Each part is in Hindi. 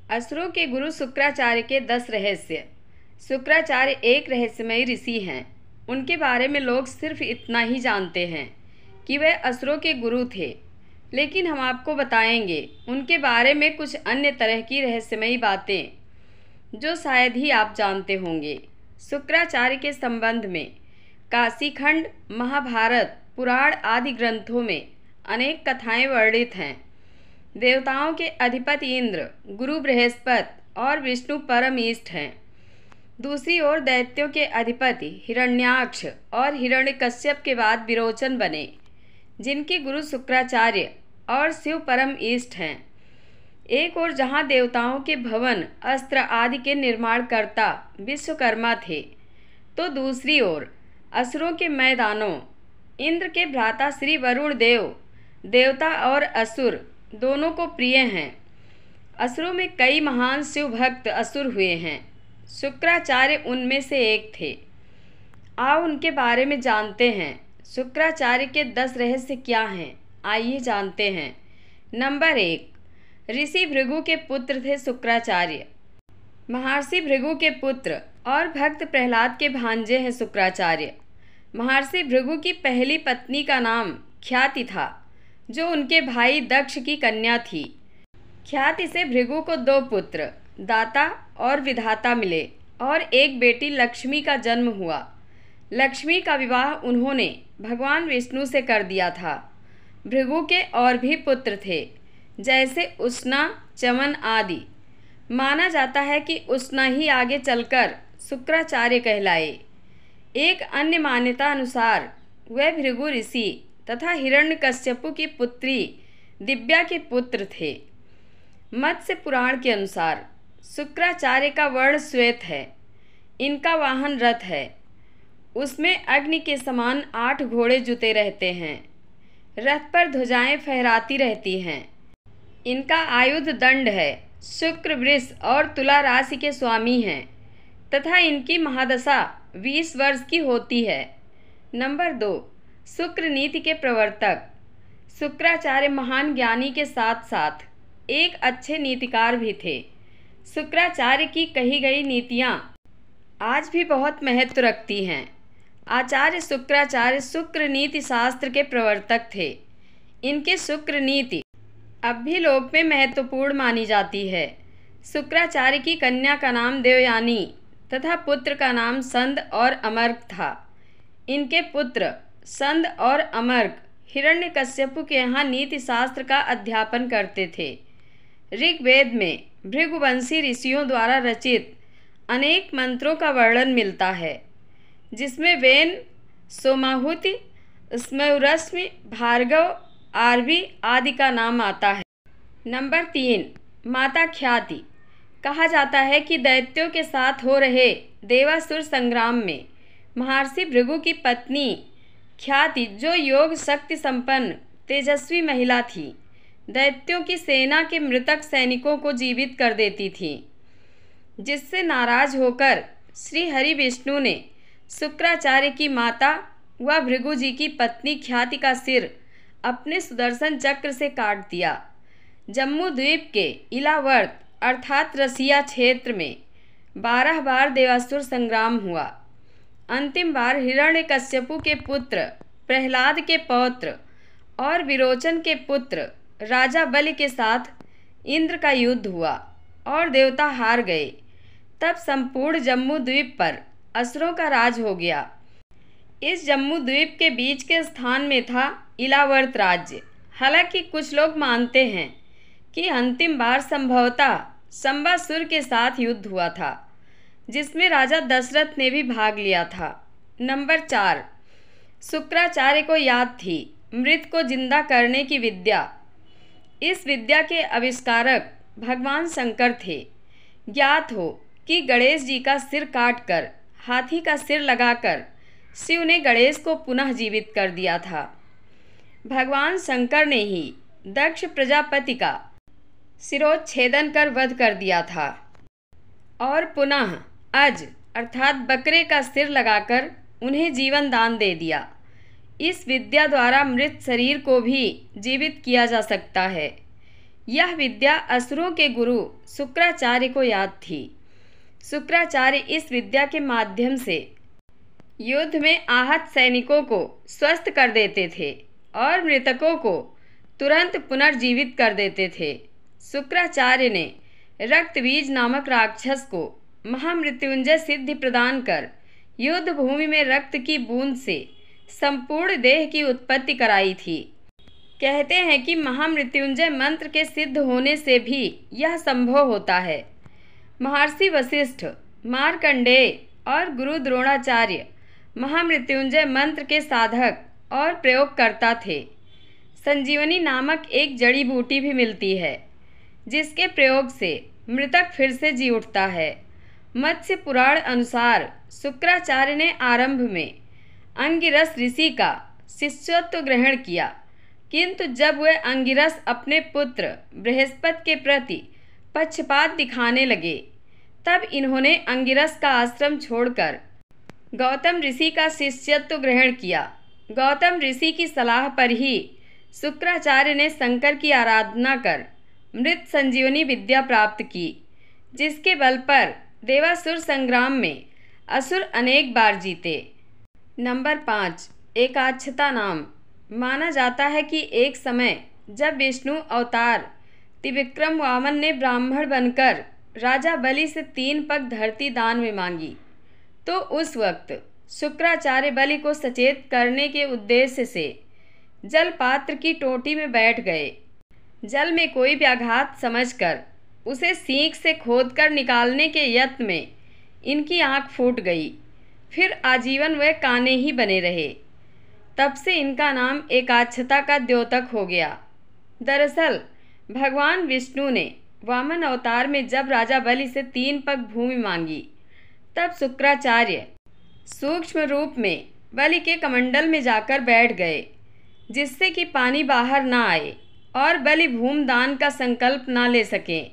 असुरों के गुरु शुक्राचार्य के 10 रहस्य। शुक्राचार्य एक रहस्यमयी ऋषि हैं। उनके बारे में लोग सिर्फ इतना ही जानते हैं कि वे असुरों के गुरु थे, लेकिन हम आपको बताएंगे उनके बारे में कुछ अन्य तरह की रहस्यमयी बातें जो शायद ही आप जानते होंगे। शुक्राचार्य के संबंध में काशीखंड, महाभारत, पुराण आदि ग्रंथों में अनेक कथाएं वर्णित हैं। देवताओं के अधिपति इंद्र, गुरु बृहस्पति और विष्णु परम इष्ट हैं। दूसरी ओर दैत्यों के अधिपति हिरण्याक्ष और हिरण्यकश्यप के बाद विरोचन बने, जिनके गुरु शुक्राचार्य और शिव परम इष्ट हैं। एक ओर जहाँ देवताओं के भवन, अस्त्र आदि के निर्माणकर्ता विश्वकर्मा थे, तो दूसरी ओर असुरों के मैदानों इंद्र के भ्राता श्री वरुण देव देवता और असुर दोनों को प्रिय हैं। असुरों में कई महान शिव भक्त असुर हुए हैं। शुक्राचार्य उनमें से एक थे। आओ उनके बारे में जानते हैं। शुक्राचार्य के 10 रहस्य क्या हैं, आइए जानते हैं। नंबर 1, ऋषि भृगु के पुत्र थे शुक्राचार्य। महर्षि भृगु के पुत्र और भक्त प्रहलाद के भांजे हैं शुक्राचार्य। महर्षि भृगु की पहली पत्नी का नाम ख्याति था, जो उनके भाई दक्ष की कन्या थी। ख्याति से भृगु को 2 पुत्र दाता और विधाता मिले और एक बेटी लक्ष्मी का जन्म हुआ। लक्ष्मी का विवाह उन्होंने भगवान विष्णु से कर दिया था। भृगु के और भी पुत्र थे, जैसे उष्णा, चमन आदि। माना जाता है कि उष्णा ही आगे चलकर शुक्राचार्य कहलाए। एक अन्य मान्यता अनुसार वह भृगु ऋषि तथा हिरण्यकश्यपु की पुत्री दिव्या के पुत्र थे। मत्स्य पुराण के अनुसार शुक्राचार्य का वर्ण श्वेत है। इनका वाहन रथ है। उसमें अग्नि के समान 8 घोड़े जुते रहते हैं। रथ पर ध्वजाएं फहराती रहती हैं। इनका आयुध दंड है। शुक्र वृष और तुला राशि के स्वामी हैं तथा इनकी महादशा 20 वर्ष की होती है। नंबर 2, शुक्र नीति के प्रवर्तक। शुक्राचार्य महान ज्ञानी के साथ साथ एक अच्छे नीतिकार भी थे। शुक्राचार्य की कही गई नीतियाँ आज भी बहुत महत्व रखती हैं। आचार्य शुक्राचार्य शुक्र नीति शास्त्र के प्रवर्तक थे। इनके शुक्र नीति अब भी लोक में महत्वपूर्ण मानी जाती है। शुक्राचार्य की कन्या का नाम देवयानी तथा पुत्र का नाम संद और अमर्क था। इनके पुत्र संद और अमर्क हिरण्यकश्यपु के यहाँ नीति शास्त्र का अध्यापन करते थे। ऋग्वेद में भृगुवंशी ऋषियों द्वारा रचित अनेक मंत्रों का वर्णन मिलता है, जिसमें वेन, सोमाहुति, स्मौरश्मि, भार्गव, आरवी आदि का नाम आता है। नंबर 3, माता ख्याति। कहा जाता है कि दैत्यों के साथ हो रहे देवासुर संग्राम में महर्षि भृगु की पत्नी ख्याति, जो योग शक्ति संपन्न तेजस्वी महिला थी, दैत्यों की सेना के मृतक सैनिकों को जीवित कर देती थी, जिससे नाराज होकर श्री हरि विष्णु ने शुक्राचार्य की माता व भृगु जी की पत्नी ख्याति का सिर अपने सुदर्शन चक्र से काट दिया। जम्मू द्वीप के इलावर्त अर्थात रसिया क्षेत्र में 12 बार देवासुर संग्राम हुआ। अंतिम बार हिरण्यकश्यपु के पुत्र प्रहलाद के पौत्र और विरोचन के पुत्र राजा बलि के साथ इंद्र का युद्ध हुआ और देवता हार गए। तब संपूर्ण जम्मू द्वीप पर असुरों का राज हो गया। इस जम्मू द्वीप के बीच के स्थान में था इलावर्त राज्य। हालांकि कुछ लोग मानते हैं कि अंतिम बार संभवतः संबासुर के साथ युद्ध हुआ था, जिसमें राजा दशरथ ने भी भाग लिया था। नंबर 4, शुक्राचार्य को याद थी मृत को जिंदा करने की विद्या। इस विद्या के आविष्कारक भगवान शंकर थे। ज्ञात हो कि गणेश जी का सिर काटकर हाथी का सिर लगाकर शिव ने गणेश को पुनः जीवित कर दिया था। भगवान शंकर ने ही दक्ष प्रजापति का शिरोच्छेदन कर वध कर दिया था और पुनः अज अर्थात बकरे का सिर लगाकर उन्हें जीवन दान दे दिया। इस विद्या द्वारा मृत शरीर को भी जीवित किया जा सकता है। यह विद्या असुरों के गुरु शुक्राचार्य को याद थी। शुक्राचार्य इस विद्या के माध्यम से युद्ध में आहत सैनिकों को स्वस्थ कर देते थे और मृतकों को तुरंत पुनर्जीवित कर देते थे। शुक्राचार्य ने रक्तबीज नामक राक्षस को महामृत्युंजय सिद्धि प्रदान कर युद्ध भूमि में रक्त की बूंद से संपूर्ण देह की उत्पत्ति कराई थी। कहते हैं कि महामृत्युंजय मंत्र के सिद्ध होने से भी यह संभव होता है। महर्षि वशिष्ठ, मार्कंडेय और गुरु द्रोणाचार्य महामृत्युंजय मंत्र के साधक और प्रयोगकर्ता थे। संजीवनी नामक एक जड़ी बूटी भी मिलती है जिसके प्रयोग से मृतक फिर से जी उठता है। मत्स्य पुराण अनुसार शुक्राचार्य ने आरंभ में अंगिरस ऋषि का शिष्यत्व ग्रहण किया, किंतु जब वे अंगिरस अपने पुत्र बृहस्पति के प्रति पक्षपात दिखाने लगे तब इन्होंने अंगिरस का आश्रम छोड़कर गौतम ऋषि का शिष्यत्व ग्रहण किया। गौतम ऋषि की सलाह पर ही शुक्राचार्य ने शंकर की आराधना कर मृत संजीवनी विद्या प्राप्त की, जिसके बल पर देवासुर संग्राम में असुर अनेक बार जीते। नंबर 5, एकाक्षता नाम। माना जाता है कि एक समय जब विष्णु अवतार त्रिविक्रम वामन ने ब्राह्मण बनकर राजा बलि से 3 पग धरती दान में मांगी, तो उस वक्त शुक्राचार्य बलि को सचेत करने के उद्देश्य से जल पात्र की टोटी में बैठ गए। जल में कोई व्याघात समझकर उसे सींक से खोदकर निकालने के यत्न में इनकी आंख फूट गई। फिर आजीवन वे काने ही बने रहे। तब से इनका नाम एकाक्षता का द्योतक हो गया। दरअसल भगवान विष्णु ने वामन अवतार में जब राजा बलि से 3 पग भूमि मांगी, तब शुक्राचार्य सूक्ष्म रूप में बलि के कमंडल में जाकर बैठ गए, जिससे कि पानी बाहर ना आए और बलि भूमदान का संकल्प ना ले सकें।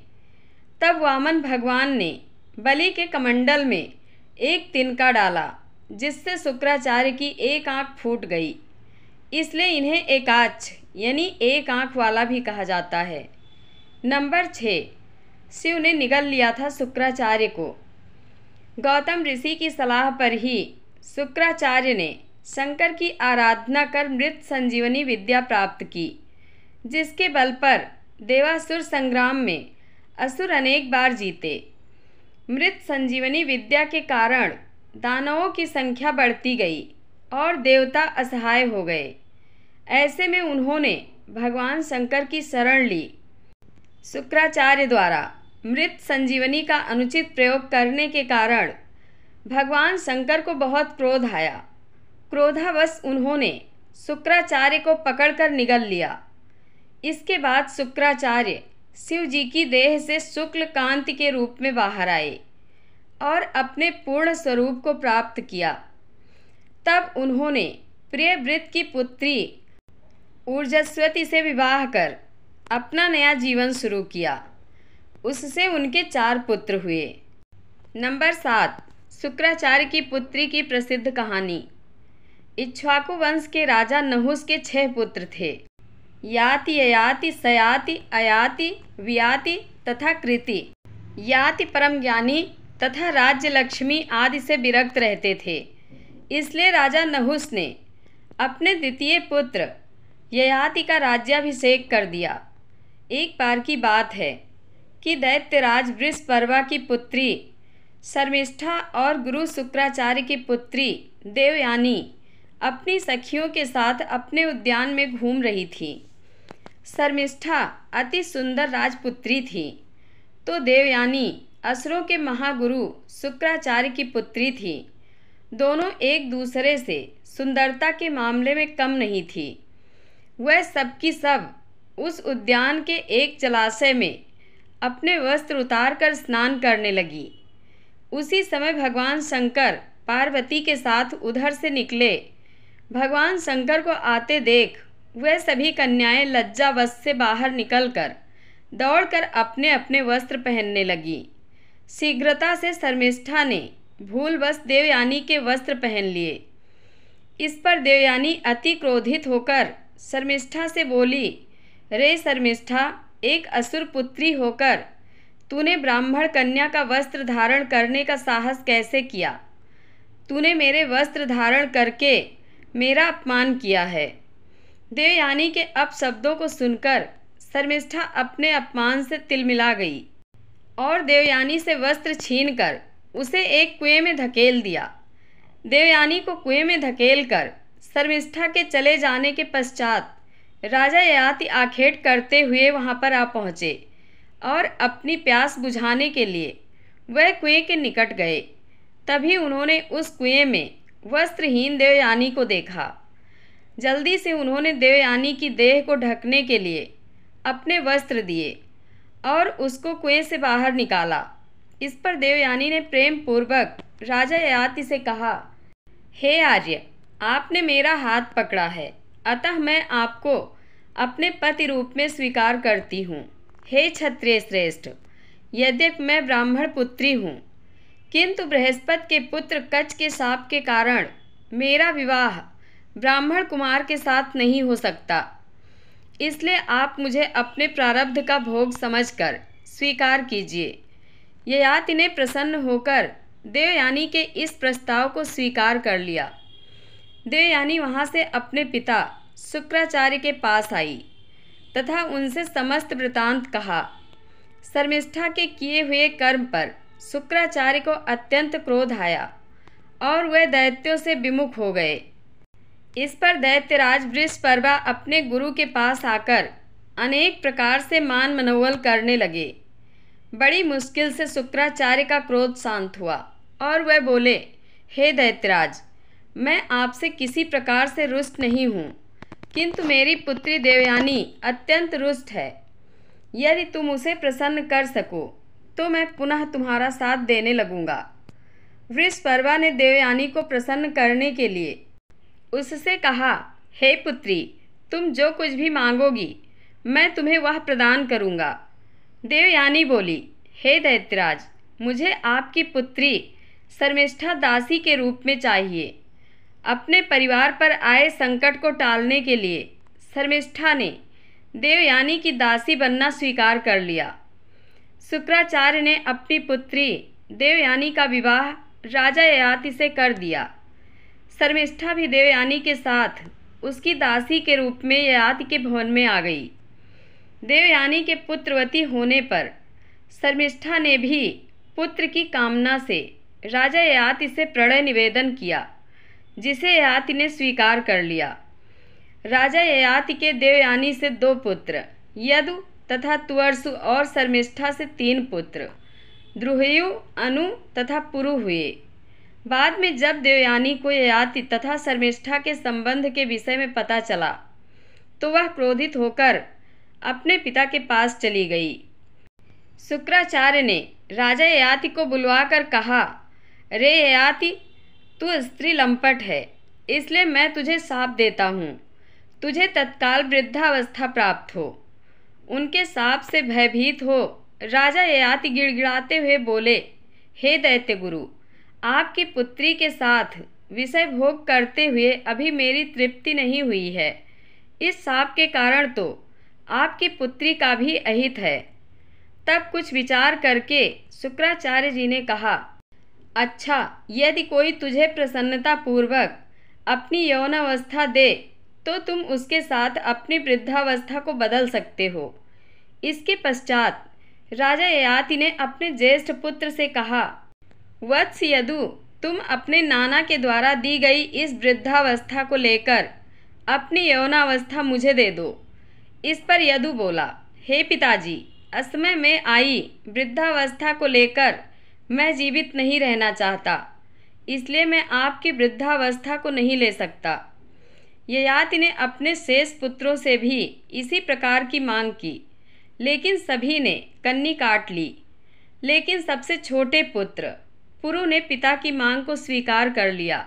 तब वामन भगवान ने बलि के कमंडल में एक तिनका डाला, जिससे शुक्राचार्य की एक आंख फूट गई। इसलिए इन्हें एकाक्ष यानी एक आंख वाला भी कहा जाता है। नंबर 6, शिव ने निगल लिया था शुक्राचार्य को। गौतम ऋषि की सलाह पर ही शुक्राचार्य ने शंकर की आराधना कर मृत संजीवनी विद्या प्राप्त की, जिसके बल पर देवासुर संग्राम में असुर अनेक बार जीते। मृत संजीवनी विद्या के कारण दानवों की संख्या बढ़ती गई और देवता असहाय हो गए। ऐसे में उन्होंने भगवान शंकर की शरण ली। शुक्राचार्य द्वारा मृत संजीवनी का अनुचित प्रयोग करने के कारण भगवान शंकर को बहुत क्रोध आया। क्रोधावश उन्होंने शुक्राचार्य को पकड़कर निगल लिया। इसके बाद शुक्राचार्य शिव जी की देह से शुक्ल कांति के रूप में बाहर आए और अपने पूर्ण स्वरूप को प्राप्त किया। तब उन्होंने प्रियव्रत की पुत्री ऊर्जस्वती से विवाह कर अपना नया जीवन शुरू किया। उससे उनके 4 पुत्र हुए। नंबर 7, शुक्राचार्य की पुत्री की प्रसिद्ध कहानी। इक्ष्वाकु वंश के राजा नहुस के 6 पुत्र थे। याति, ययाति, सयाति, अयाति, वियाति तथा कृति। याति परम ज्ञानी तथा राज्य लक्ष्मी आदि से विरक्त रहते थे। इसलिए राजा नहुस ने अपने द्वितीय पुत्र ययाति का राज्याभिषेक कर दिया। एक बार की बात है कि दैत्यराज वृषपर्वा की पुत्री शर्मिष्ठा और गुरु शुक्राचार्य की पुत्री देवयानी अपनी सखियों के साथ अपने उद्यान में घूम रही थी। शर्मिष्ठा अति सुंदर राजपुत्री थी, तो देवयानी असुरों के महागुरु शुक्राचार्य की पुत्री थी। दोनों एक दूसरे से सुंदरता के मामले में कम नहीं थी। वह सबकी सब उस उद्यान के एक जलाशय में अपने वस्त्र उतार कर स्नान करने लगी। उसी समय भगवान शंकर पार्वती के साथ उधर से निकले। भगवान शंकर को आते देख वह सभी कन्याएं लज्जावश से बाहर निकलकर दौड़कर अपने अपने वस्त्र पहनने लगी। शीघ्रता से शर्मिष्ठा ने भूलवश देवयानी के वस्त्र पहन लिए। इस पर देवयानी अति क्रोधित होकर शर्मिष्ठा से बोली, रे शर्मिष्ठा, एक असुर पुत्री होकर तूने ब्राह्मण कन्या का वस्त्र धारण करने का साहस कैसे किया? तूने मेरे वस्त्र धारण करके मेरा अपमान किया है। देवयानी के अपशब्दों को सुनकर शर्मिष्ठा अपने अपमान से तिलमिला गई और देवयानी से वस्त्र छीनकर उसे एक कुएं में धकेल दिया। देवयानी को कुएं में धकेलकर शर्मिष्ठा के चले जाने के पश्चात राजा ययाति आखेट करते हुए वहां पर आ पहुँचे और अपनी प्यास बुझाने के लिए वह कुएं के निकट गए। तभी उन्होंने उस कुएं में वस्त्रहीन देवयानी को देखा। जल्दी से उन्होंने देवयानी की देह को ढकने के लिए अपने वस्त्र दिए और उसको कुएं से बाहर निकाला। इस पर देवयानी ने प्रेम पूर्वक राजा ययाति से कहा, हे आर्य, आपने मेरा हाथ पकड़ा है, अतः मैं आपको अपने पति रूप में स्वीकार करती हूँ। हे क्षत्रिय श्रेष्ठ, यद्यपि मैं ब्राह्मण पुत्री हूँ, किंतु बृहस्पति के पुत्र कच्छ के शाप के कारण मेरा विवाह ब्राह्मण कुमार के साथ नहीं हो सकता। इसलिए आप मुझे अपने प्रारब्ध का भोग समझकर स्वीकार कीजिए। ययाति ने प्रसन्न होकर देवयानी के इस प्रस्ताव को स्वीकार कर लिया। देवयानी वहाँ से अपने पिता शुक्राचार्य के पास आई तथा उनसे समस्त वृतांत कहा। शर्मिष्ठा के किए हुए कर्म पर शुक्राचार्य को अत्यंत क्रोध आया और वे दैत्यों से विमुख हो गए। इस पर दैत्यराज वृषपर्वा अपने गुरु के पास आकर अनेक प्रकार से मान मनोवल करने लगे। बड़ी मुश्किल से शुक्राचार्य का क्रोध शांत हुआ और वह बोले, हे दैत्यराज, मैं आपसे किसी प्रकार से रुष्ट नहीं हूँ, किंतु मेरी पुत्री देवयानी अत्यंत रुष्ट है। यदि तुम उसे प्रसन्न कर सको तो मैं पुनः तुम्हारा साथ देने लगूंगा। वृषपर्वा ने देवयानी को प्रसन्न करने के लिए उससे कहा, हे पुत्री, तुम जो कुछ भी मांगोगी मैं तुम्हें वह प्रदान करूंगा। देवयानी बोली, हे दैत्यराज, मुझे आपकी पुत्री शर्मिष्ठा दासी के रूप में चाहिए। अपने परिवार पर आए संकट को टालने के लिए शर्मिष्ठा ने देवयानी की दासी बनना स्वीकार कर लिया। शुक्राचार्य ने अपनी पुत्री देवयानी का विवाह राजा ययाति से कर दिया। शर्मिष्ठा भी देवयानी के साथ उसकी दासी के रूप में ययाति के भवन में आ गई। देवयानी के पुत्रवती होने पर शर्मिष्ठा ने भी पुत्र की कामना से राजा ययाति से प्रणय निवेदन किया, जिसे ययाति ने स्वीकार कर लिया। राजा ययाति के देवयानी से 2 पुत्र यदु तथा तुअर्सु और शर्मिष्ठा से 3 पुत्र द्रुहयु, अनु तथा पुरु हुए। बाद में जब देवयानी को ययाति तथा शर्मिष्ठा के संबंध के विषय में पता चला तो वह क्रोधित होकर अपने पिता के पास चली गई। शुक्राचार्य ने राजा ययाति को बुलवाकर कहा, रे ययाति, तू स्त्री लंपट है, इसलिए मैं तुझे शाप देता हूँ, तुझे तत्काल वृद्धावस्था प्राप्त हो। उनके शाप से भयभीत हो राजा ययाति गिड़गिड़ाते हुए बोले, हे दैत्य गुरु, आपकी पुत्री के साथ विषय भोग करते हुए अभी मेरी तृप्ति नहीं हुई है। इस शाप के कारण तो आपकी पुत्री का भी अहित है। तब कुछ विचार करके शुक्राचार्य जी ने कहा, अच्छा, यदि कोई तुझे प्रसन्नता पूर्वक अपनी यौनावस्था दे तो तुम उसके साथ अपनी वृद्धावस्था को बदल सकते हो। इसके पश्चात राजा ययाति ने अपने ज्येष्ठ पुत्र से कहा, वत्स यदु, तुम अपने नाना के द्वारा दी गई इस वृद्धावस्था को लेकर अपनी यौनावस्था मुझे दे दो। इस पर यदु बोला, हे पिताजी, असमय में आई वृद्धावस्था को लेकर मैं जीवित नहीं रहना चाहता, इसलिए मैं आपकी वृद्धावस्था को नहीं ले सकता। ययाति ने अपने शेष पुत्रों से भी इसी प्रकार की मांग की, लेकिन सभी ने कन्नी काट ली। लेकिन सबसे छोटे पुत्र पुरु ने पिता की मांग को स्वीकार कर लिया।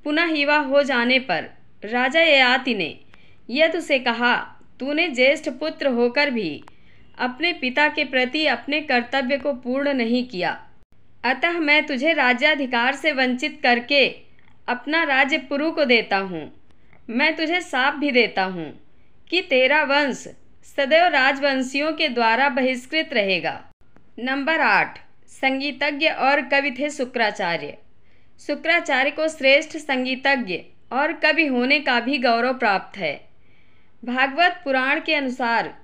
पुनः युवा हो जाने पर राजा ययाति ने यदु से कहा, तूने ज्येष्ठ पुत्र होकर भी अपने पिता के प्रति अपने कर्तव्य को पूर्ण नहीं किया, अतः मैं तुझे राज्याधिकार से वंचित करके अपना राज्य पुरु को देता हूँ। मैं तुझे शाप भी देता हूँ कि तेरा वंश सदैव राजवंशियों के द्वारा बहिष्कृत रहेगा। नंबर 8, संगीतज्ञ और कवि थे शुक्राचार्य। शुक्राचार्य को श्रेष्ठ संगीतज्ञ और कवि होने का भी गौरव प्राप्त है। भागवत पुराण के अनुसार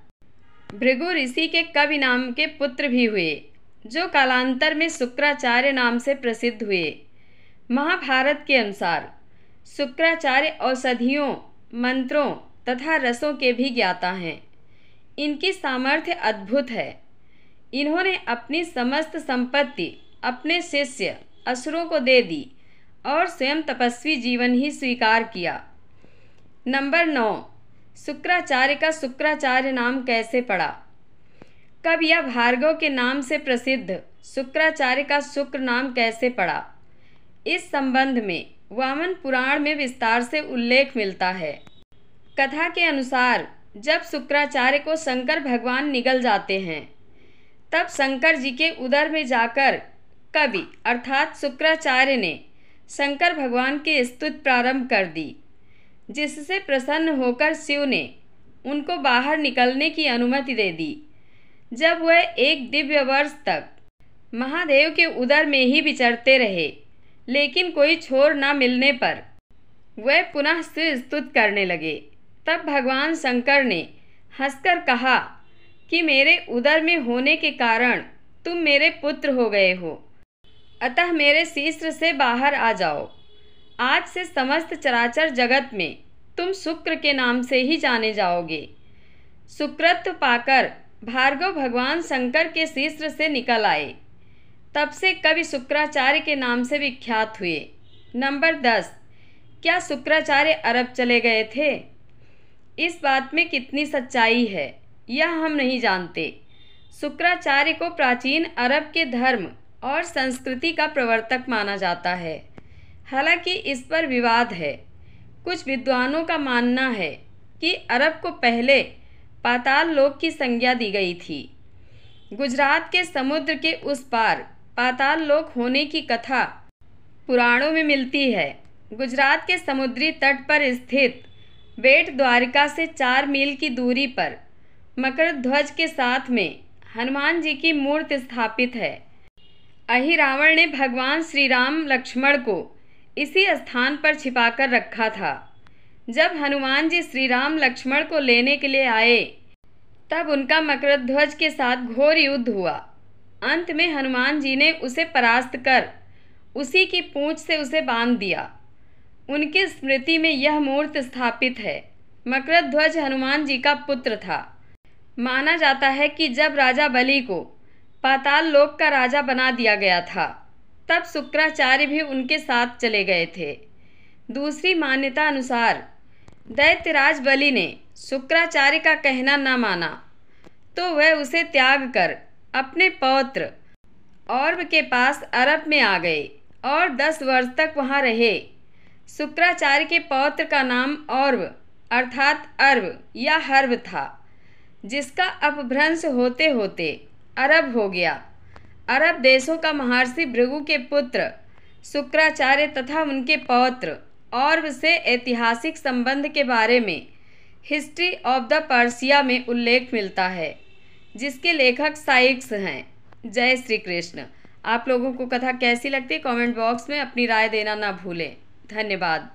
भृगु ऋषि के कवि नाम के पुत्र भी हुए, जो कालांतर में शुक्राचार्य नाम से प्रसिद्ध हुए। महाभारत के अनुसार शुक्राचार्य औषधियों, मंत्रों तथा रसों के भी ज्ञाता हैं। इनकी सामर्थ्य अद्भुत है। इन्होंने अपनी समस्त संपत्ति अपने शिष्य असुरों को दे दी और स्वयं तपस्वी जीवन ही स्वीकार किया। नंबर 9, शुक्राचार्य का शुक्राचार्य नाम कैसे पड़ा? कब या भार्गव के नाम से प्रसिद्ध शुक्राचार्य का शुक्र नाम कैसे पड़ा? इस संबंध में वामन पुराण में विस्तार से उल्लेख मिलता है। कथा के अनुसार जब शुक्राचार्य को शंकर भगवान निगल जाते हैं, तब शंकर जी के उदर में जाकर कवि अर्थात शुक्राचार्य ने शंकर भगवान की स्तुति प्रारंभ कर दी, जिससे प्रसन्न होकर शिव ने उनको बाहर निकलने की अनुमति दे दी। जब वह 1 दिव्य वर्ष तक महादेव के उदर में ही विचरते रहे, लेकिन कोई छोर न मिलने पर वह पुनः शिव स्तुति करने लगे। तब भगवान शंकर ने हंसकर कहा कि मेरे उदर में होने के कारण तुम मेरे पुत्र हो गए हो, अतः मेरे शीश्र से बाहर आ जाओ। आज से समस्त चराचर जगत में तुम शुक्र के नाम से ही जाने जाओगे। शुक्रत्व पाकर भार्गव भगवान शंकर के शीश्र से निकल आए। तब से कवि शुक्राचार्य के नाम से विख्यात हुए। नंबर 10, क्या शुक्राचार्य अरब चले गए थे? इस बात में कितनी सच्चाई है यह हम नहीं जानते। शुक्राचार्य को प्राचीन अरब के धर्म और संस्कृति का प्रवर्तक माना जाता है। हालांकि इस पर विवाद है। कुछ विद्वानों का मानना है कि अरब को पहले पाताल लोक की संज्ञा दी गई थी। गुजरात के समुद्र के उस पार पाताल लोक होने की कथा पुराणों में मिलती है। गुजरात के समुद्री तट पर स्थित बेट द्वारिका से 4 मील की दूरी पर मकर ध्वज के साथ में हनुमान जी की मूर्ति स्थापित है। अहिरावण ने भगवान श्री राम लक्ष्मण को इसी स्थान पर छिपाकर रखा था। जब हनुमान जी श्री राम लक्ष्मण को लेने के लिए आए, तब उनका मकरध्वज के साथ घोर युद्ध हुआ। अंत में हनुमान जी ने उसे परास्त कर उसी की पूंछ से उसे बांध दिया। उनकी स्मृति में यह मूर्ति स्थापित है। मकरध्वज हनुमान जी का पुत्र था। माना जाता है कि जब राजा बलि को पाताल लोक का राजा बना दिया गया था, तब शुक्राचार्य भी उनके साथ चले गए थे। दूसरी मान्यता अनुसार दैत्यराज बलि ने शुक्राचार्य का कहना न माना, तो वह उसे त्याग कर अपने पौत्र और्व के पास अरब में आ गए और 10 वर्ष तक वहाँ रहे। शुक्राचार्य के पौत्र का नाम और्व अर्थात अर्व या हर्व था, जिसका अपभ्रंश होते होते अरब हो गया। अरब देशों का महर्षि भृगु के पुत्र शुक्राचार्य तथा उनके पौत्र और्व से ऐतिहासिक संबंध के बारे में हिस्ट्री ऑफ द पर्सिया में उल्लेख मिलता है, जिसके लेखक साइक्स हैं। जय श्री कृष्ण। आप लोगों को कथा कैसी लगती है कमेंट बॉक्स में अपनी राय देना ना भूलें। धन्यवाद।